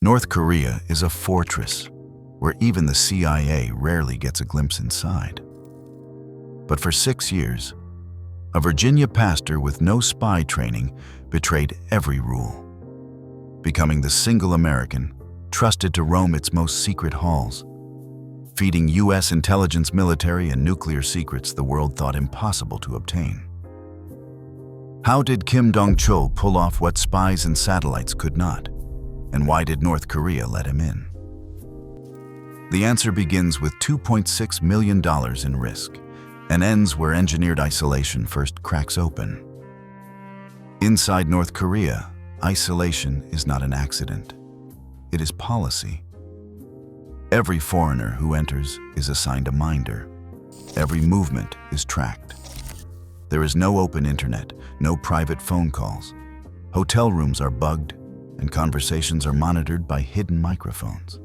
North Korea is a fortress where even the CIA rarely gets a glimpse inside. But for 6 years, a Virginia pastor with no spy training betrayed every rule, becoming the single American trusted to roam its most secret halls, feeding U.S. intelligence, military, and nuclear secrets the world thought impossible to obtain. How did Dong Chul pull off what spies and satellites could not? And why did North Korea let him in? The answer begins with $2.6 million in risk and ends where engineered isolation first cracks open. Inside North Korea, isolation is not an accident. It is policy. Every foreigner who enters is assigned a minder. Every movement is tracked. There is no open internet, no private phone calls. Hotel rooms are bugged, and conversations are monitored by hidden microphones.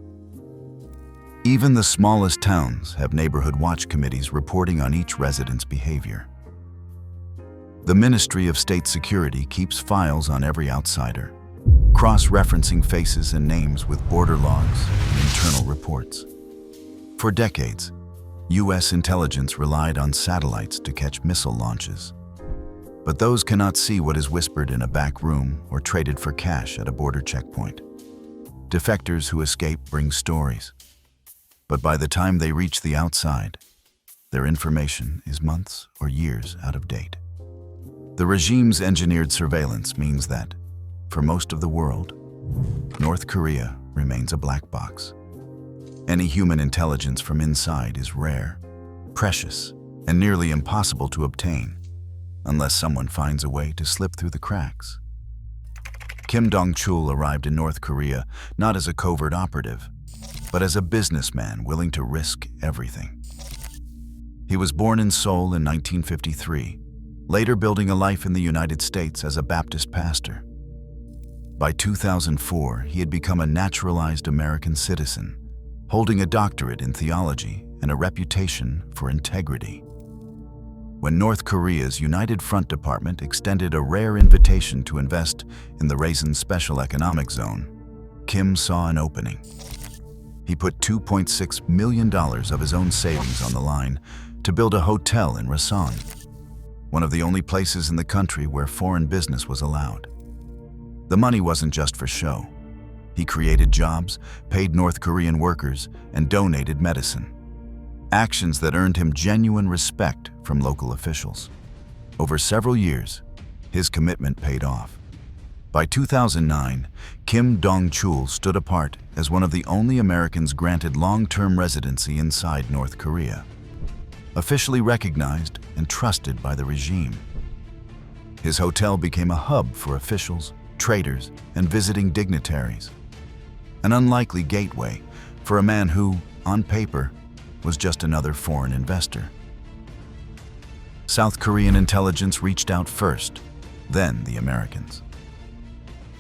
Even the smallest towns have neighborhood watch committees reporting on each resident's behavior. The Ministry of State Security keeps files on every outsider, cross-referencing faces and names with border logs and internal reports. For decades, U.S. intelligence relied on satellites to catch missile launches. But those cannot see what is whispered in a back room or traded for cash at a border checkpoint. Defectors who escape bring stories. But by the time they reach the outside, their information is months or years out of date. The regime's engineered surveillance means that, for most of the world, North Korea remains a black box. Any human intelligence from inside is rare, precious, and nearly impossible to obtain, unless someone finds a way to slip through the cracks. Dong Chul arrived in North Korea not as a covert operative, but as a businessman willing to risk everything. He was born in Seoul in 1953, later building a life in the United States as a Baptist pastor. By 2004, he had become a naturalized American citizen, holding a doctorate in theology and a reputation for integrity. When North Korea's United Front Department extended a rare invitation to invest in the Raisin Special Economic Zone, Kim saw an opening. He put $2.6 million of his own savings on the line to build a hotel in Rason, one of the only places in the country where foreign business was allowed. The money wasn't just for show. He created jobs, paid North Korean workers, and donated medicine. Actions that earned him genuine respect from local officials. Over several years, his commitment paid off. By 2009, Dong Chul stood apart as one of the only Americans granted long-term residency inside North Korea, officially recognized and trusted by the regime. His hotel became a hub for officials, traders, and visiting dignitaries, an unlikely gateway for a man who, on paper, was just another foreign investor. South Korean intelligence reached out first, then the Americans.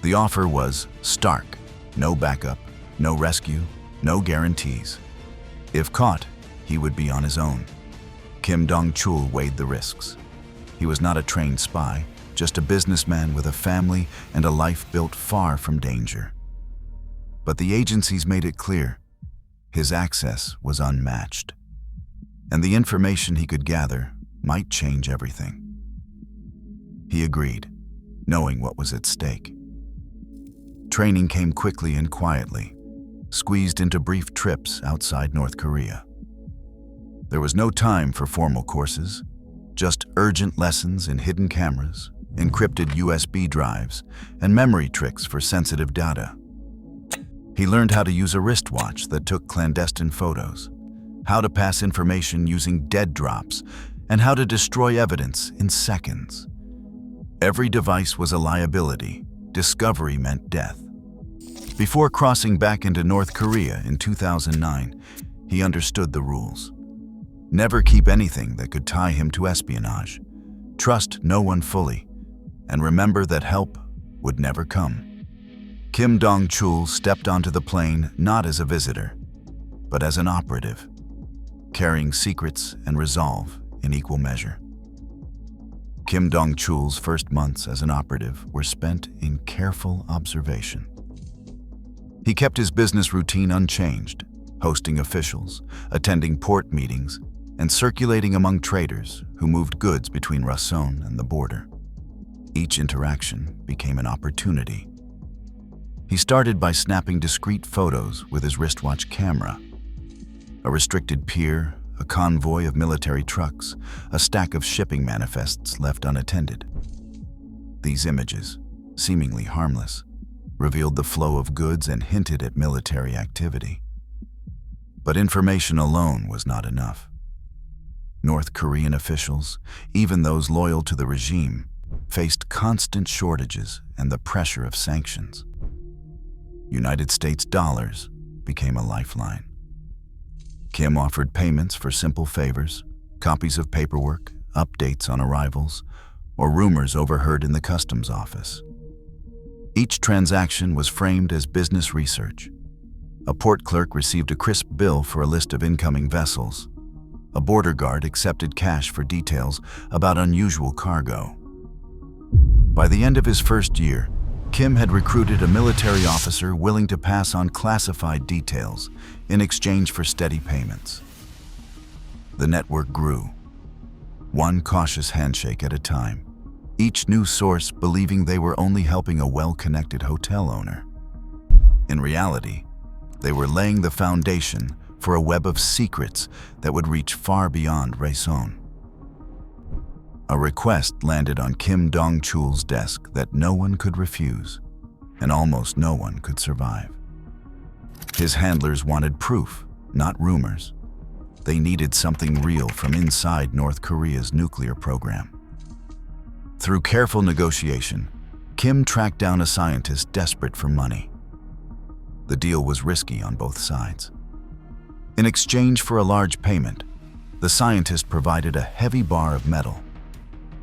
The offer was stark: no backup, no rescue, no guarantees. If caught, he would be on his own. Dong Chul weighed the risks. He was not a trained spy, just a businessman with a family and a life built far from danger. But the agencies made it clear his access was unmatched, and the information he could gather might change everything. He agreed, knowing what was at stake. Training came quickly and quietly, squeezed into brief trips outside North Korea. There was no time for formal courses, just urgent lessons in hidden cameras, encrypted USB drives, and memory tricks for sensitive data. He learned how to use a wristwatch that took clandestine photos, how to pass information using dead drops, and how to destroy evidence in seconds. Every device was a liability. Discovery meant death. Before crossing back into North Korea in 2009, he understood the rules. Never keep anything that could tie him to espionage. Trust no one fully, and remember that help would never come. Dong Chul stepped onto the plane not as a visitor, but as an operative, carrying secrets and resolve in equal measure. Dong Chul's first months as an operative were spent in careful observation. He kept his business routine unchanged, hosting officials, attending port meetings, and circulating among traders who moved goods between Rason and the border. Each interaction became an opportunity. He started by snapping discreet photos with his wristwatch camera. A restricted pier, a convoy of military trucks, a stack of shipping manifests left unattended. These images, seemingly harmless, revealed the flow of goods and hinted at military activity. But information alone was not enough. North Korean officials, even those loyal to the regime, faced constant shortages and the pressure of sanctions. United States dollars became a lifeline. Kim offered payments for simple favors, copies of paperwork, updates on arrivals, or rumors overheard in the customs office. Each transaction was framed as business research. A port clerk received a crisp bill for a list of incoming vessels. A border guard accepted cash for details about unusual cargo. By the end of his first year, Kim had recruited a military officer willing to pass on classified details in exchange for steady payments. The network grew, one cautious handshake at a time, each new source believing they were only helping a well-connected hotel owner. In reality, they were laying the foundation for a web of secrets that would reach far beyond Rason. A request landed on Dong Chul's desk that no one could refuse, and almost no one could survive. His handlers wanted proof, not rumors. They needed something real from inside North Korea's nuclear program. Through careful negotiation, Kim tracked down a scientist desperate for money. The deal was risky on both sides. In exchange for a large payment, the scientist provided a heavy bar of metal,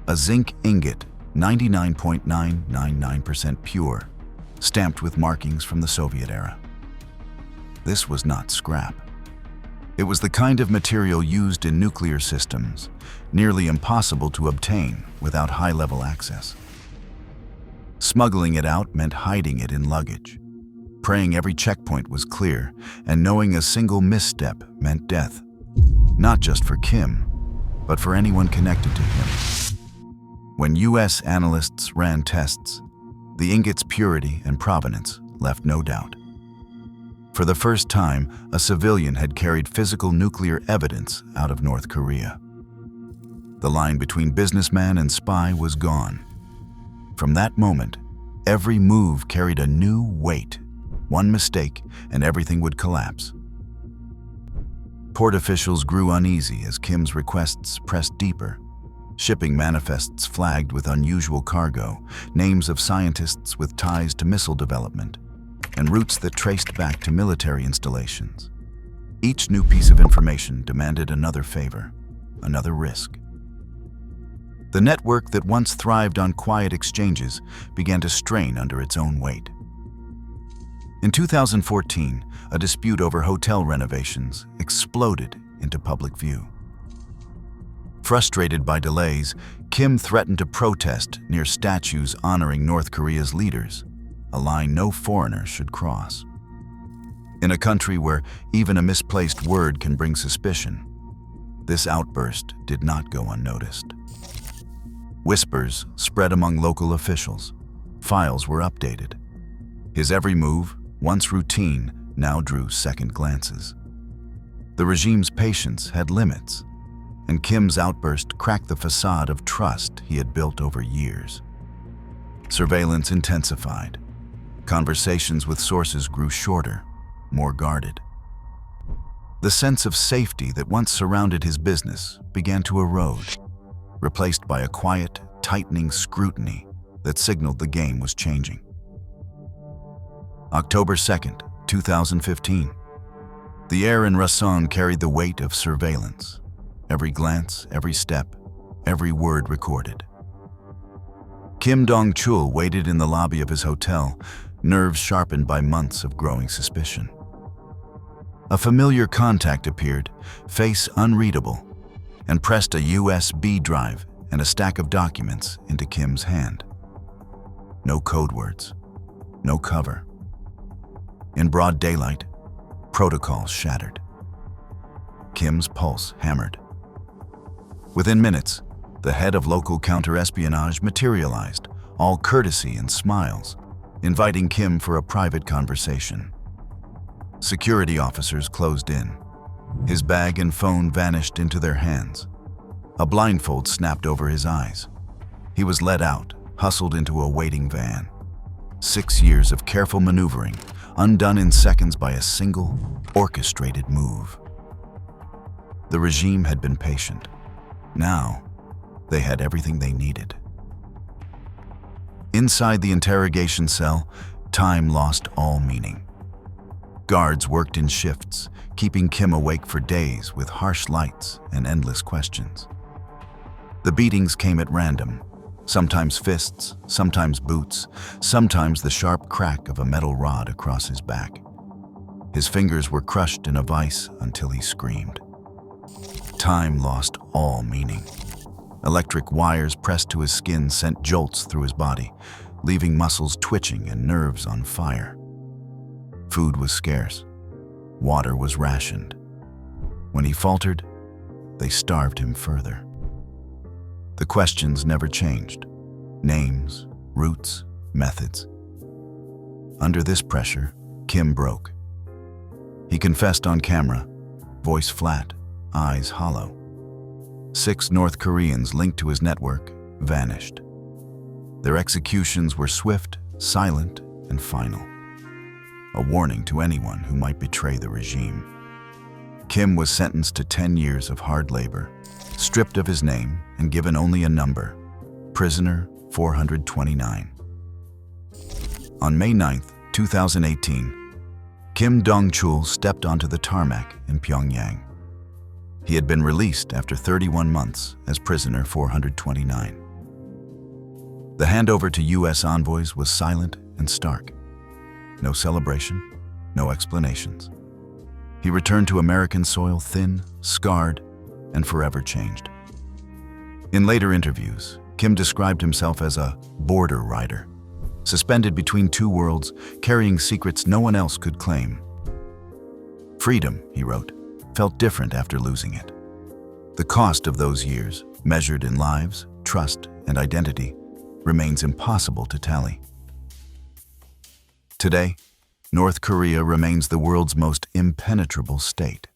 a zinc ingot 99.999% pure, stamped with markings from the Soviet era. This was not scrap. It was the kind of material used in nuclear systems, nearly impossible to obtain without high-level access. Smuggling it out meant hiding it in luggage, praying every checkpoint was clear, and knowing a single misstep meant death, not just for Kim, but for anyone connected to him. When U.S. analysts ran tests, the ingot's purity and provenance left no doubt. For the first time, a civilian had carried physical nuclear evidence out of North Korea. The line between businessman and spy was gone. From that moment, every move carried a new weight. One mistake, and everything would collapse. Port officials grew uneasy as Kim's requests pressed deeper. Shipping manifests flagged with unusual cargo, names of scientists with ties to missile development, and routes that traced back to military installations. Each new piece of information demanded another favor, another risk. The network that once thrived on quiet exchanges began to strain under its own weight. In 2014, a dispute over hotel renovations exploded into public view. Frustrated by delays, Kim threatened to protest near statues honoring North Korea's leaders, a line no foreigner should cross. In a country where even a misplaced word can bring suspicion, this outburst did not go unnoticed. Whispers spread among local officials. Files were updated. His every move, once routine, now drew second glances. The regime's patience had limits, and Kim's outburst cracked the facade of trust he had built over years. Surveillance intensified. Conversations with sources grew shorter, more guarded. The sense of safety that once surrounded his business began to erode, replaced by a quiet, tightening scrutiny that signaled the game was changing. October 2nd, 2015. The air in Rason carried the weight of surveillance. Every glance, every step, every word recorded. Dong Chul waited in the lobby of his hotel, nerves sharpened by months of growing suspicion. A familiar contact appeared, face unreadable, and pressed a USB drive and a stack of documents into Kim's hand. No code words, no cover. In broad daylight, protocol shattered. Kim's pulse hammered. Within minutes, the head of local counterespionage materialized, all courtesy and smiles, inviting Kim for a private conversation. Security officers closed in. His bag and phone vanished into their hands. A blindfold snapped over his eyes. He was led out, hustled into a waiting van. 6 years of careful maneuvering, undone in seconds by a single, orchestrated move. The regime had been patient. Now, they had everything they needed. Inside the interrogation cell, time lost all meaning. Guards worked in shifts, keeping Kim awake for days with harsh lights and endless questions. The beatings came at random, sometimes fists, sometimes boots, sometimes the sharp crack of a metal rod across his back. His fingers were crushed in a vise until he screamed. Time lost all meaning. Electric wires pressed to his skin sent jolts through his body, leaving muscles twitching and nerves on fire. Food was scarce. Water was rationed. When he faltered, they starved him further. The questions never changed. Names, routes, methods. Under this pressure, Kim broke. He confessed on camera, voice flat, eyes hollow. 6 North Koreans linked to his network vanished. Their executions were swift, silent, and final. A warning to anyone who might betray the regime. Kim was sentenced to 10 years of hard labor, stripped of his name and given only a number, prisoner 429. On May 9, 2018, Kim Dong Chul stepped onto the tarmac in Pyongyang. He had been released after 31 months as prisoner 429. The handover to U.S. envoys was silent and stark. No celebration, no explanations. He returned to American soil thin, scarred, and forever changed. In later interviews, Kim described himself as a border rider, suspended between 2 worlds, carrying secrets no one else could claim. Freedom, he wrote, felt different after losing it. The cost of those years, measured in lives, trust, and identity, remains impossible to tally. Today, North Korea remains the world's most impenetrable state.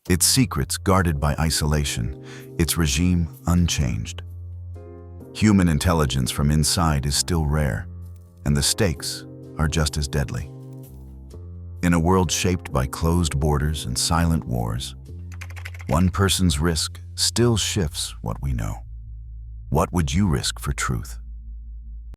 Its secrets guarded by isolation, its regime unchanged. Human intelligence from inside is still rare, and the stakes are just as deadly. In a world shaped by closed borders and silent wars, one person's risk still shifts what we know. What would you risk for truth?